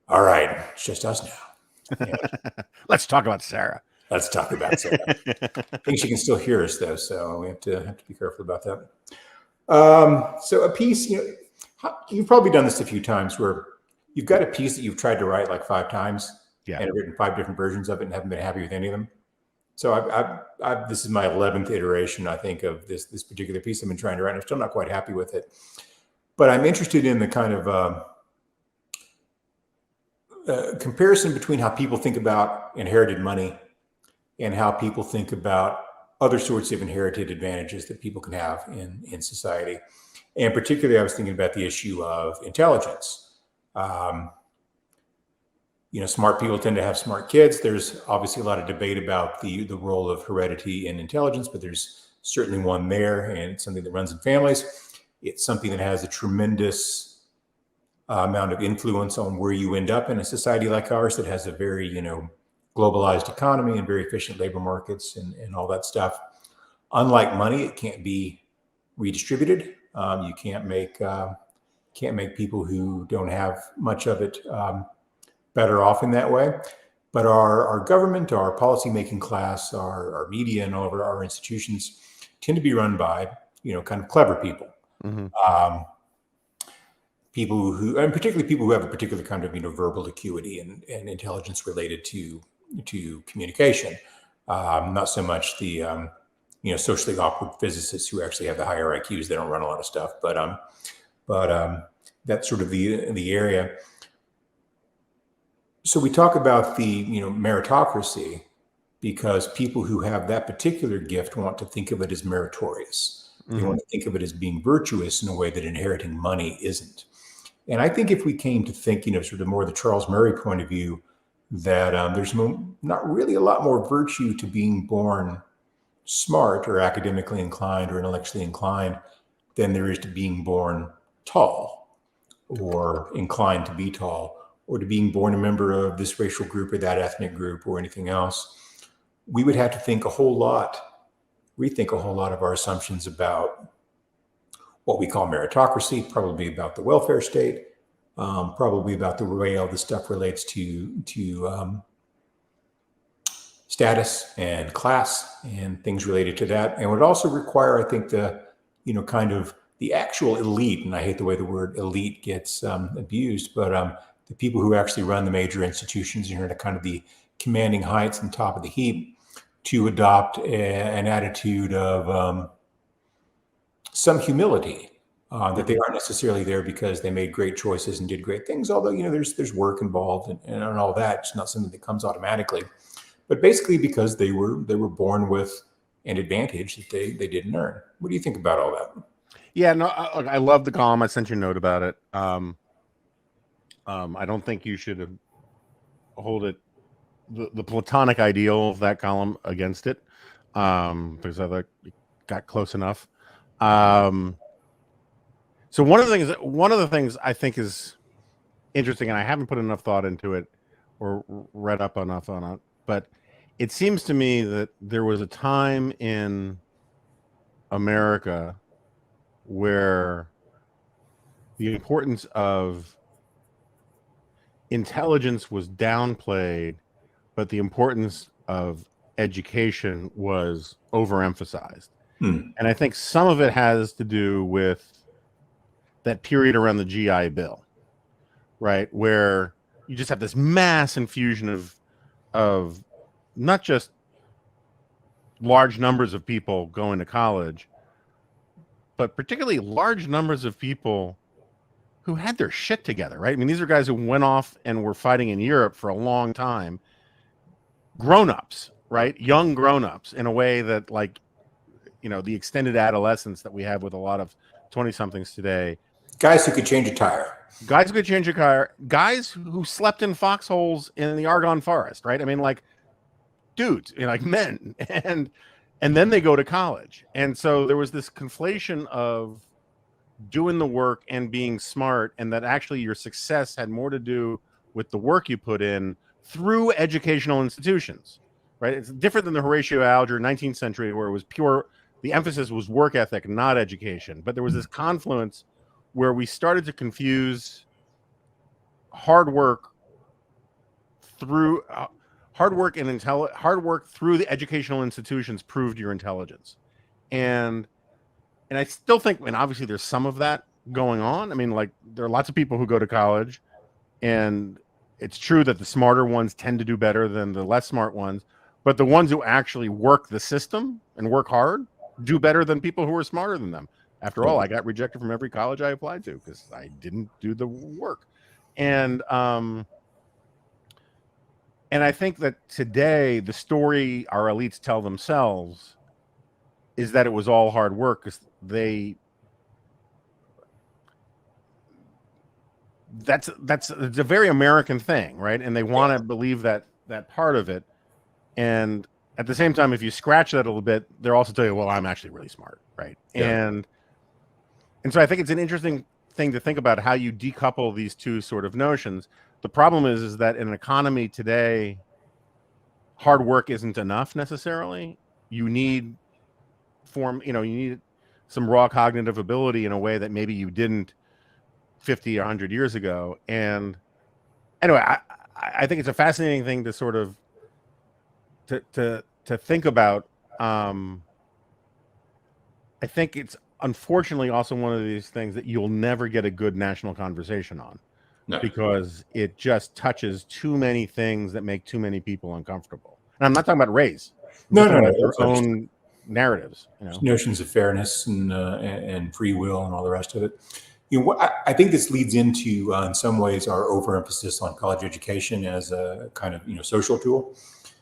All right, it's just us now. And Let's talk about Sarah. let's talk about Sarah. I think she can still hear us though, so we have to be careful about that. So a piece, you've probably done this a few times where you've got a piece that you've tried to write like 5 times Yeah. and have written 5 different versions of it and haven't been happy with any of them. So this is my 11th iteration, I think, of this particular piece I've been trying to write. I'm still not quite happy with it, but I'm interested in the kind of comparison between how people think about inherited money and how people think about other sorts of inherited advantages that people can have in society. And particularly, I was thinking about the issue of intelligence. Smart people tend to have smart kids. There's obviously a lot of debate about the role of heredity in intelligence, but there's certainly one there, and it's something that runs in families. It's something that has a tremendous amount of influence on where you end up in a society like ours that has a very, globalized economy and very efficient labor markets and all that stuff. Unlike money, it can't be redistributed. You can't make people who don't have much of it better off in that way. But our government, our policymaking class, our media, and all of our institutions tend to be run by, kind of clever people. Mm-hmm. People who, and particularly people who have a particular kind of, verbal acuity and intelligence related to communication. Not so much the, socially awkward physicists who actually have the higher IQs. They don't run a lot of stuff, but that's sort of the area. So we talk about the, meritocracy because people who have that particular gift want to think of it as meritorious. Mm-hmm. They want to think of it as being virtuous in a way that inheriting money isn't. And I think if we came to think, sort of more the Charles Murray point of view, that there's not really a lot more virtue to being born smart or academically inclined or intellectually inclined than there is to being born tall or inclined to be tall, or to being born a member of this racial group or that ethnic group or anything else. We would have to rethink a whole lot of our assumptions about what we call meritocracy, probably about the welfare state, probably about the way all this stuff relates to status and class and things related to that. And would also require, I think, the, kind of the actual elite, and I hate the way the word elite gets abused, but the people who actually run the major institutions and are at kind of the commanding heights and top of the heap, to adopt an attitude of some humility, that they aren't necessarily there because they made great choices and did great things. Although, there's work involved and all that. It's not something that comes automatically, but basically because they were born with an advantage that they didn't earn. What do you think about all that? Yeah, no, I love the column. I sent you a note about it. I don't think you should hold it, the platonic ideal of that column against it, because I got close enough. So one of the things I think is interesting, and I haven't put enough thought into it or read up enough on it, but it seems to me that there was a time in America where the importance of intelligence was downplayed, but the importance of education was overemphasized. And I think some of it has to do with that period around the GI Bill, right? Where you just have this mass infusion of not just large numbers of people going to college, but particularly large numbers of people who had their shit together, right? I mean, these are guys who went off and were fighting in Europe for a long time. Grown-ups, right? Young grown-ups, in a way that, like, the extended adolescence that we have with a lot of 20-somethings today. Guys who could change a tire. Guys who could change a car. Guys who slept in foxholes in the Argonne forest, right? I mean, like, dudes, like men. And then they go to college. And so there was this conflation of doing the work and being smart, and that actually your success had more to do with the work you put in through educational institutions, right? It's different than the Horatio Alger 19th century, where it was pure, the emphasis was work ethic, not education. But there was this confluence where we started to confuse hard work through through the educational institutions proved your intelligence. And I still think, and obviously there's some of that going on. I mean, like, there are lots of people who go to college, and it's true that the smarter ones tend to do better than the less smart ones, but the ones who actually work the system and work hard do better than people who are smarter than them. After all, I got rejected from every college I applied to because I didn't do the work. And I think that today the story our elites tell themselves is that it was all hard work, because it's a very American thing, right? And they want to believe that part of it. And at the same time, if you scratch that a little bit, they'll also tell you, well, I'm actually really smart, right? Yeah. And so I think it's an interesting thing to think about, how you decouple these two sort of notions. The problem is that in an economy today, hard work isn't enough necessarily. You need you need some raw cognitive ability in a way that maybe you didn't 50 or 100 years ago. And anyway, I think it's a fascinating thing to sort of to think about. I think it's unfortunately also one of these things that you'll never get a good national conversation on. No. Because it just touches too many things that make too many people uncomfortable. And I'm not talking about race. No. Their own narratives, notions of fairness and free will and all the rest of it. I think this leads into, in some ways, our overemphasis on college education as a kind of social tool.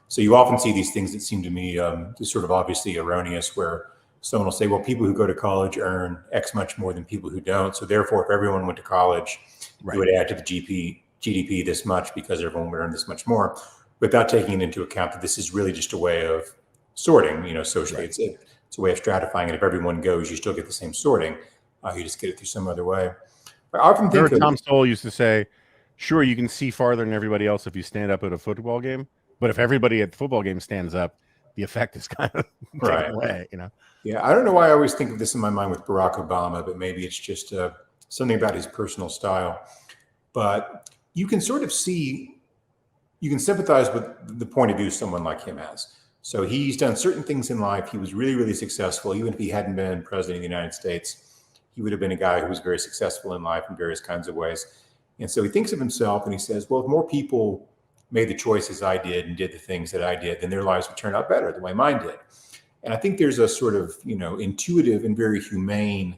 So you often see these things that seem to me just sort of obviously erroneous, where someone will say, well, people who go to college earn X much more than people who don't. So therefore, if everyone went to college, it would add to the GDP this much because everyone would earn this much more, without taking into account that this is really just a way of sorting, socially. Right. It's a way of stratifying. And if everyone goes, you still get the same sorting. You just get it through some other way. But I often think Tom Sowell used to say, sure, you can see farther than everybody else if you stand up at a football game. But if everybody at the football game stands up, the effect is kind of taken away, Yeah, I don't know why I always think of this in my mind with Barack Obama, but maybe it's just something about his personal style. But you can sort of see, you can sympathize with the point of view someone like him has. So he's done certain things in life. He was really, really successful. Even if he hadn't been president of the United States, he would have been a guy who was very successful in life in various kinds of ways. And so he thinks of himself and he says, well, if more people made the choices I did and did the things that I did, then their lives would turn out better the way mine did. And I think there's a sort of, intuitive and very humane,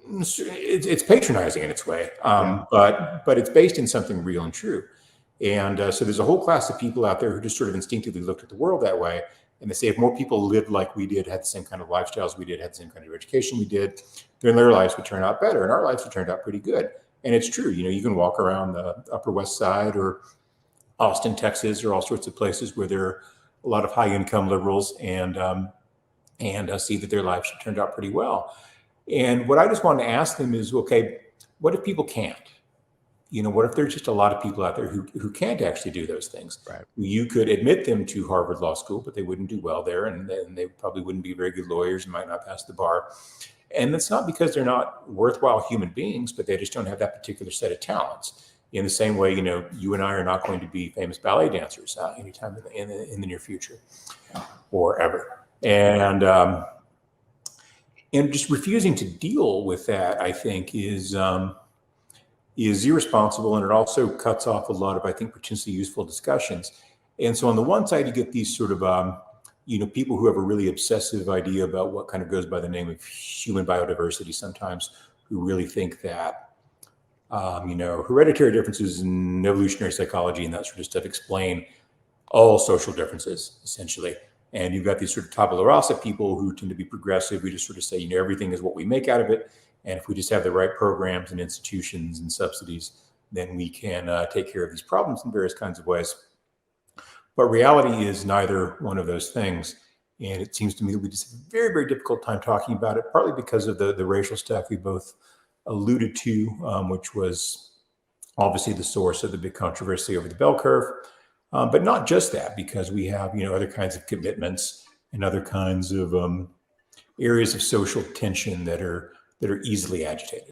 it's patronizing in its way, but it's based in something real and true. And so there's a whole class of people out there who just sort of instinctively looked at the world that way. And they say, if more people lived like we did, had the same kind of lifestyles we did, had the same kind of education we did, then their lives would turn out better. And our lives would turn out pretty good. And it's true. You can walk around the Upper West Side or Austin, Texas, or all sorts of places where there are a lot of high-income liberals and see that their lives turned out pretty well. And what I just wanted to ask them is, okay, what if people can't? What if there's just a lot of people out there who can't actually do those things? Right. You could admit them to Harvard Law School, but they wouldn't do well there, and they probably wouldn't be very good lawyers and might not pass the bar. And that's not because they're not worthwhile human beings, but they just don't have that particular set of talents. In the same way, you and I are not going to be famous ballet dancers anytime in the near future or ever. And just refusing to deal with that, I think, is irresponsible, and it also cuts off a lot of, I think, potentially useful discussions. And so on the one side, you get these sort of, people who have a really obsessive idea about what kind of goes by the name of human biodiversity sometimes, who really think that, hereditary differences in evolutionary psychology and that sort of stuff explain all social differences, essentially. And you've got these sort of tabula rasa people who tend to be progressive. We just sort of say, everything is what we make out of it. And if we just have the right programs and institutions and subsidies, then we can take care of these problems in various kinds of ways. But reality is neither one of those things. And it seems to me that we just have a very, very difficult time talking about it, partly because of the racial stuff we both alluded to, which was obviously the source of the big controversy over the bell curve. But not just that, because we have, other kinds of commitments and other kinds of areas of social tension that are easily agitated.